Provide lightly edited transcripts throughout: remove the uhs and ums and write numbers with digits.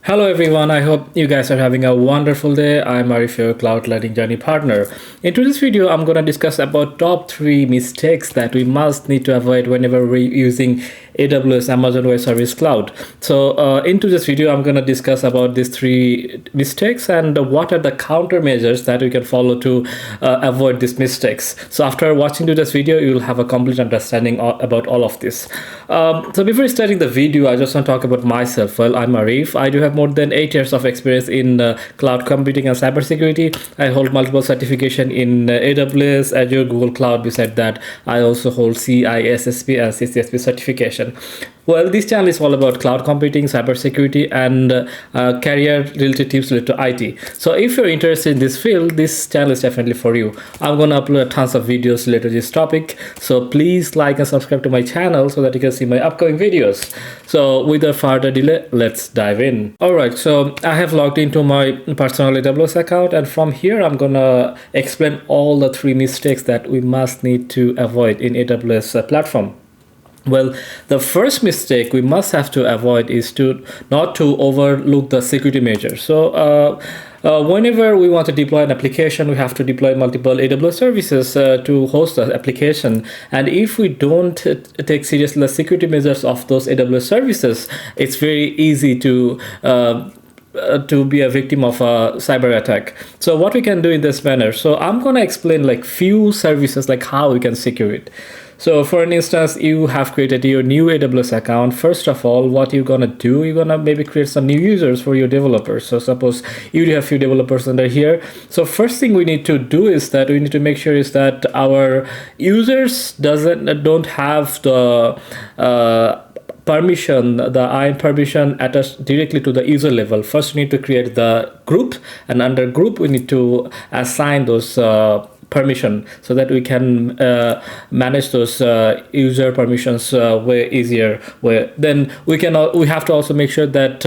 Hello everyone, I hope you guys are having a wonderful day. I'm Arif, your cloud learning journey partner. In today's video, I'm going to discuss about top 3 mistakes that we must need to avoid whenever we're using AWS Amazon Web Service Cloud. So in today's video, I'm going to discuss about these 3 mistakes and what are the countermeasures that we can follow to avoid these mistakes. So after watching today's video, you'll have a complete understanding about all of this. So before starting the video, I just want to talk about myself. Well, I'm Arif. I do have more than 8 years of experience in cloud computing and cybersecurity. I hold multiple certification in AWS, Azure, Google Cloud. Beside that, I also hold CISSP and CCSP certification. Well, this channel is all about cloud computing, cybersecurity, and career-related tips related to IT. So if you're interested in this field, this channel is definitely for you. I'm going to upload tons of videos related to this topic. So please like and subscribe to my channel so that you can see my upcoming videos. So without further delay, let's dive in. Alright, so I have logged into my personal AWS account, and from here I'm going to explain all the 3 mistakes that we must need to avoid in AWS platform. Well, the first mistake we must have to avoid is not to overlook the security measures. So whenever we want to deploy an application, we have to deploy multiple AWS services to host the application. And if we don't take seriously the security measures of those AWS services, it's very easy to be a victim of a cyber attack. So what we can do in this manner, so I'm going to explain like few services, like how we can secure it. So for an instance, you have created your new AWS account. First of all, what you're gonna do, you're gonna maybe create some new users for your developers. So suppose you have few developers under here. So first thing we need to do is that we need to make sure is that our users don't have the permission, the IAM permission attached directly to the user level. First, we need to create the group, and under group, we need to assign those permission so that we can manage those user permissions way easier. Then we have to also make sure that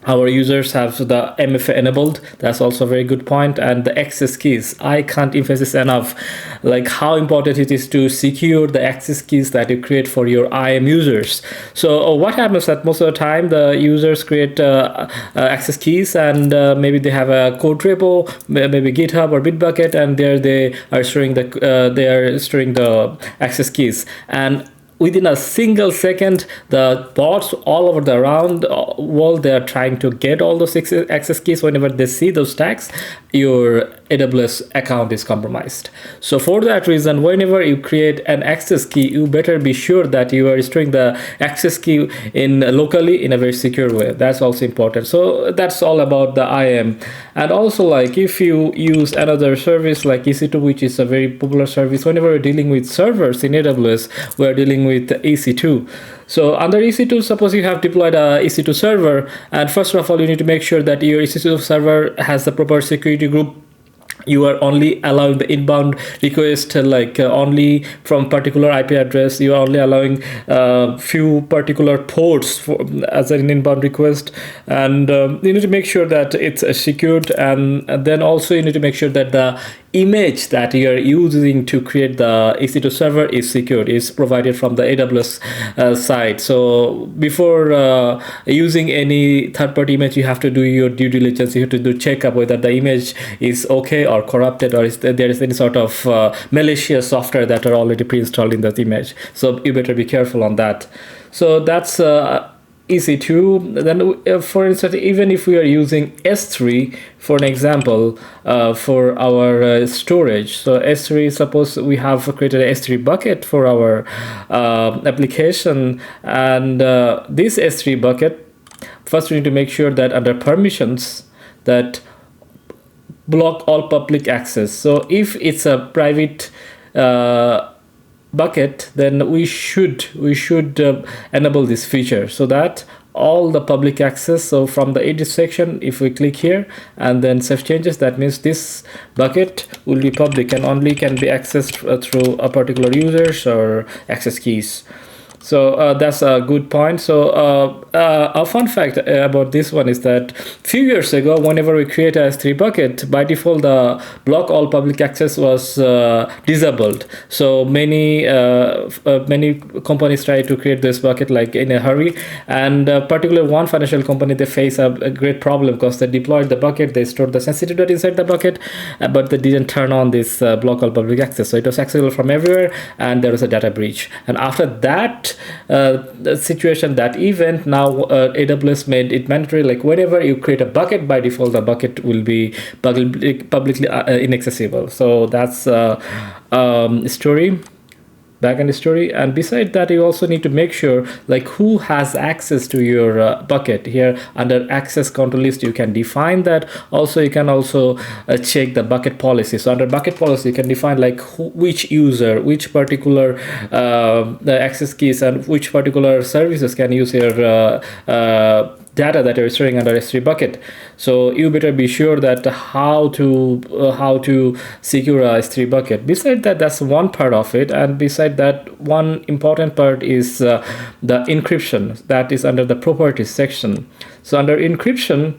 our users have the MFA enabled. That's also a very good point. And the access keys, I can't emphasize enough like how important it is to secure the access keys that you create for your IAM users. So what happens that most of the time the users create access keys, and maybe they have a code repo, maybe GitHub or Bitbucket, and there they are storing the access keys. And within a single second, the bots all over the around world, they are trying to get all those access keys. Whenever they see those tags, your AWS account is compromised. So for that reason, whenever you create an access key, you better be sure that you are storing the access key locally in a very secure way. That's also important. So that's all about the IAM. And also, like if you use another service like EC2, which is a very popular service, whenever we're dealing with servers in AWS, we're dealing with EC2. So under EC2, suppose you have deployed a EC2 server, and first of all, you need to make sure that your EC2 server has the proper security group. You are only allowing the inbound request only from particular IP address. You are only allowing few particular ports as an inbound request, and you need to make sure that it's secured. And then also you need to make sure that the image that you are using to create the EC2 server is secured, is provided from the AWS side. So before using any third-party image, you have to do your due diligence. You have to do checkup whether the image is okay or corrupted, or there is any sort of malicious software that are already pre-installed in that image. So you better be careful on that. So that's EC2. Then for instance, even if we are using S3 for an example for our storage, so S3, suppose we have created a S3 bucket for our application, and this S3 bucket, first we need to make sure that under permissions that block all public access. So if it's a private bucket, then we should enable this feature so that all the public access. So from the edit section, if we click here and then save changes, that means this bucket will be public and only can be accessed through a particular users or access keys. So that's a good point. So a fun fact about this one is that few years ago, whenever we create a S3 bucket, by default the block all public access was disabled. So many companies try to create this bucket like in a hurry, and particularly one financial company, they face a great problem because they deployed the bucket, they stored the sensitive data inside the bucket, but they didn't turn on this block all public access. So it was accessible from everywhere, and there was a data breach. And after that situation, that event, now AWS made it mandatory, like whenever you create a bucket, by default the bucket will be publicly inaccessible. So that's story, backend story. And beside that, you also need to make sure like who has access to your bucket. Here under access control list, you can define that. Also you can also check the bucket policy. So under bucket policy, you can define like which user, which particular the access keys, and which particular services can use your data that you're storing under S3 bucket. So you better be sure that how to secure a S3 bucket. Beside that, that's one part of it. And beside that, one important part is the encryption that is under the properties section. So under encryption,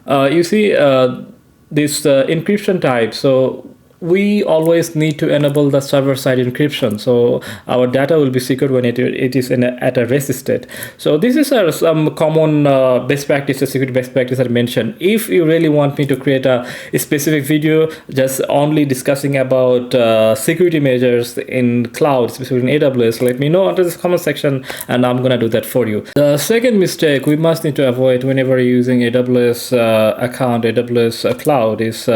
you see this encryption type. So we always need to enable the server-side encryption, so our data will be secured when it is at a rest state. So this is some common best practices, security best practices I mentioned. If you really want me to create a specific video just only discussing about security measures in cloud, specifically in AWS, let me know under this comment section, and I'm gonna do that for you. The second mistake we must need to avoid whenever you're using AWS account, AWS cloud, is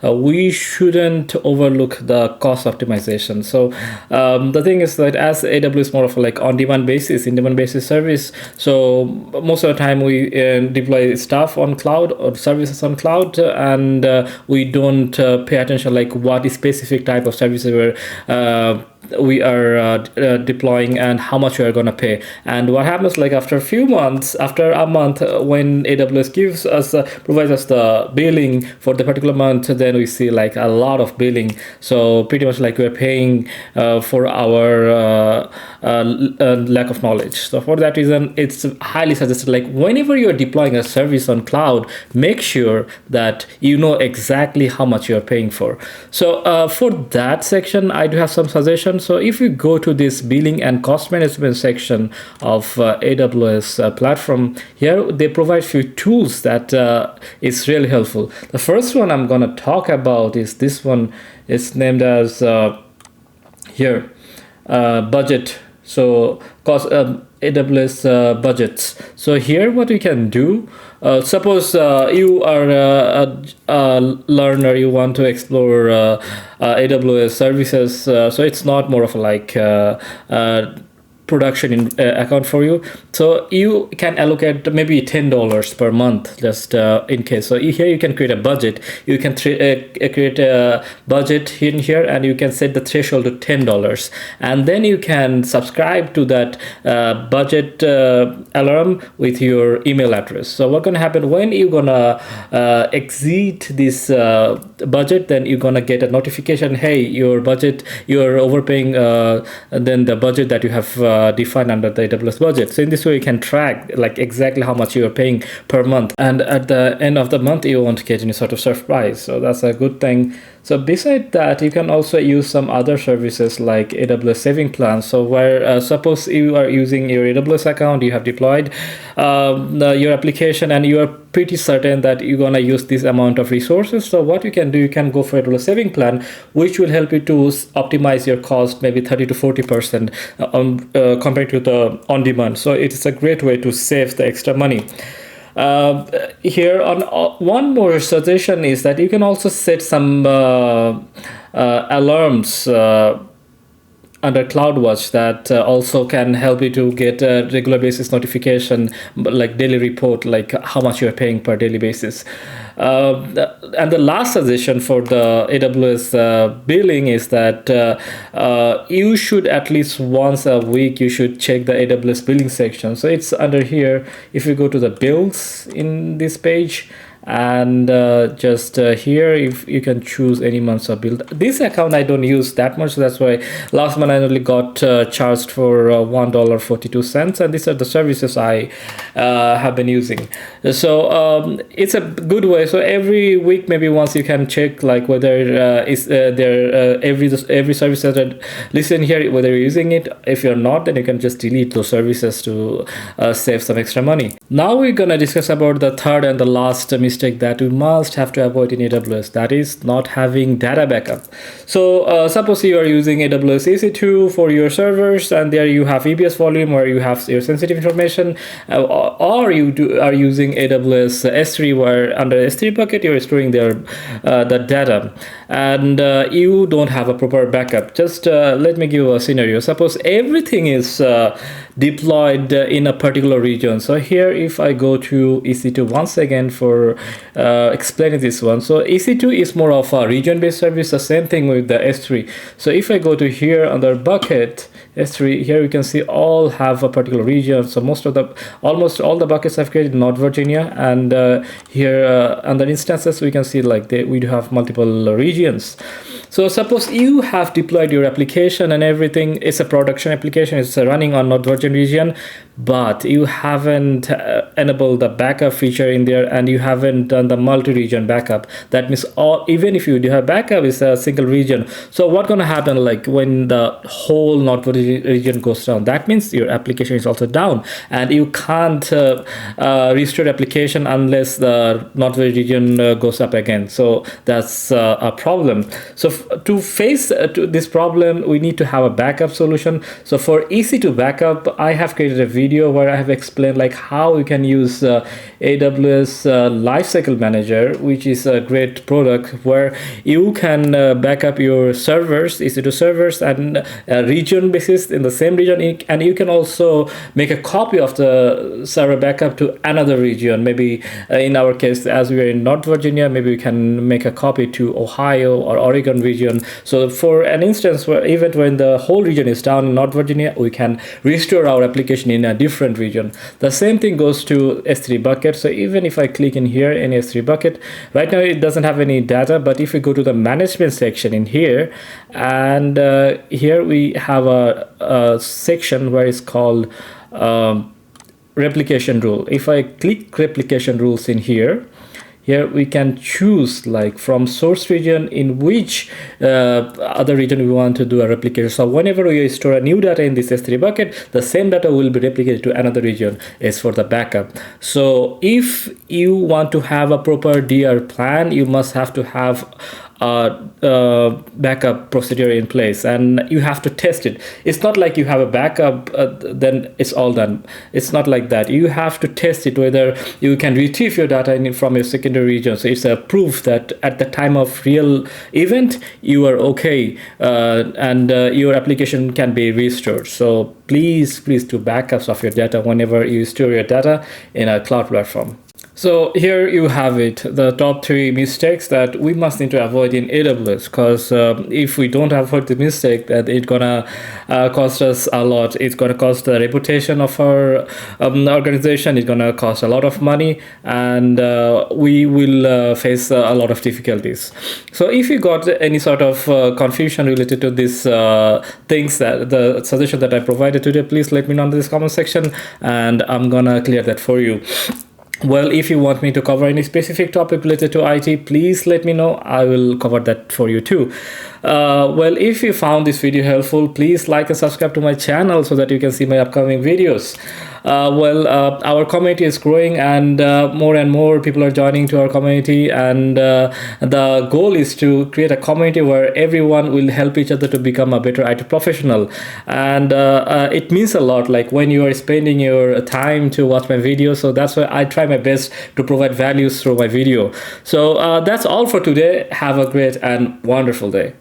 we shouldn't overlook the cost optimization. So the thing is that as AWS is more of a like on-demand basis, in-demand basis service, so most of the time we deploy stuff on cloud or services on cloud, and we don't pay attention like what is specific type of services we are deploying and how much we are going to pay. And what happens like after a few months, after a month, when AWS gives us provides us the billing for the particular month, then we see like a lot of billing. So pretty much like we're paying for our lack of knowledge. So for that reason, it's highly suggested like whenever you're deploying a service on cloud, make sure that you know exactly how much you're paying for. So for that section, I do have some suggestions. So if you go to this billing and cost management section of AWS platform, here they provide few tools that is really helpful. The first one I'm going to talk about is this one. It's named as here budget. So cost AWS budgets. So here what we can do, suppose you are a learner, you want to explore AWS services, so it's not more of like production in account for you, so you can allocate maybe $10 per month just in case. So here you can create a budget. You can create a budget in here, and you can set the threshold to $10, and then you can subscribe to that budget alarm with your email address. So what's gonna happen when you're gonna exceed this budget, then you're gonna get a notification, hey, your budget, you're overpaying than the budget that you have defined under the AWS budget. So in this way you can track like exactly how much you are paying per month, and at the end of the month you won't get any sort of surprise. So that's a good thing. So beside that, you can also use some other services like AWS saving plans. So where suppose you are using your AWS account, you have deployed your application, and you are pretty certain that you're going to use this amount of resources. So what you can do, you can go for AWS saving plan, which will help you to optimize your cost maybe 30 to 40% compared to the on demand. So it's a great way to save the extra money. Here on one more suggestion is that you can also set some alarms under CloudWatch that also can help you to get a regular basis notification, like daily report, like how much you're paying per daily basis. And the last suggestion for the AWS billing is that you should at least once a week, you should check the AWS billing section. So it's under here. If you go to the bills in this page, and just here if you can choose any months of bill. This account I don't use that much, so that's why last month I only got charged for $1.42, and these are the services I have been using. So it's a good way. So every week maybe once you can check like whether is there every service that I listen here, whether you're using it. If you're not, then you can just delete those services to save some extra money. Now we're gonna discuss about the third and the last mistake that we must have to avoid in AWS, that is not having data backup. So suppose you are using AWS EC2 for your servers, and there you have EBS volume where you have your sensitive information, or you are using AWS S3 where under S3 bucket you're storing their the data, and you don't have a proper backup. Just let me give a scenario. Suppose everything is deployed in a particular region. So here if I go to EC2 once again for explaining this one. So EC2 is more of a region-based service, the same thing with the S3. So if I go to here under bucket S3, here you can see all have a particular region. So almost all the buckets I've created in North Virginia, and here under instances we can see like we do have multiple regions. So suppose you have deployed your application and everything, it's a production application, it's running on North Virginia region, but you haven't enabled the backup feature in there, and you haven't done the multi-region backup. That means even if you do have backup, it's a single region. So what's gonna happen like when the whole North Virginia region goes down? That means your application is also down, and you can't restore application unless the North Virginia region goes up again. So that's a problem. So to face this problem, we need to have a backup solution. So for EC2 backup, I have created a video where I have explained like how you can use AWS Lifecycle Manager, which is a great product where you can back up your servers, EC2 servers, and region basis in the same region, and you can also make a copy of the server backup to another region. Maybe in our case, as we are in North Virginia, maybe we can make a copy to Ohio or Oregon region. So for an instance where even when the whole region is down in North Virginia, we can restore our application in a different region. The same thing goes to S3 bucket. So even if I click in here in S3 bucket, right now it doesn't have any data, but if we go to the management section in here, and here we have a section where it's called replication rule. If I click replication rules in here we can choose like from source region in which other region we want to do a replication. So whenever we store a new data in this S3 bucket, the same data will be replicated to another region is for the backup. So if you want to have a proper DR plan, you must have to have backup procedure in place, and you have to test it. It's not like you have a backup then it's all done. It's not like that. You have to test it whether you can retrieve your data from your secondary region. So it's a proof that at the time of real event you are okay, and your application can be restored. So please do backups of your data whenever you store your data in a cloud platform. So here you have it, the top 3 mistakes that we must need to avoid in AWS, because if we don't avoid the mistake, that it's gonna cost us a lot. It's gonna cost the reputation of our organization. It's gonna cost a lot of money, and we will face a lot of difficulties. So if you got any sort of confusion related to these things, that the suggestion that I provided today, please let me know in this comment section, and I'm gonna clear that for you. Well, if you want me to cover any specific topic related to IT, please let me know. I will cover that for you too. Well, if you found this video helpful, please like and subscribe to my channel so that you can see my upcoming videos. Our community is growing, and more people are joining to our community, and the goal is to create a community where everyone will help each other to become a better IT professional. And it means a lot, like when you are spending your time to watch my videos. So that's why I try my best to provide values through my video. So that's all for today. Have a great and wonderful day.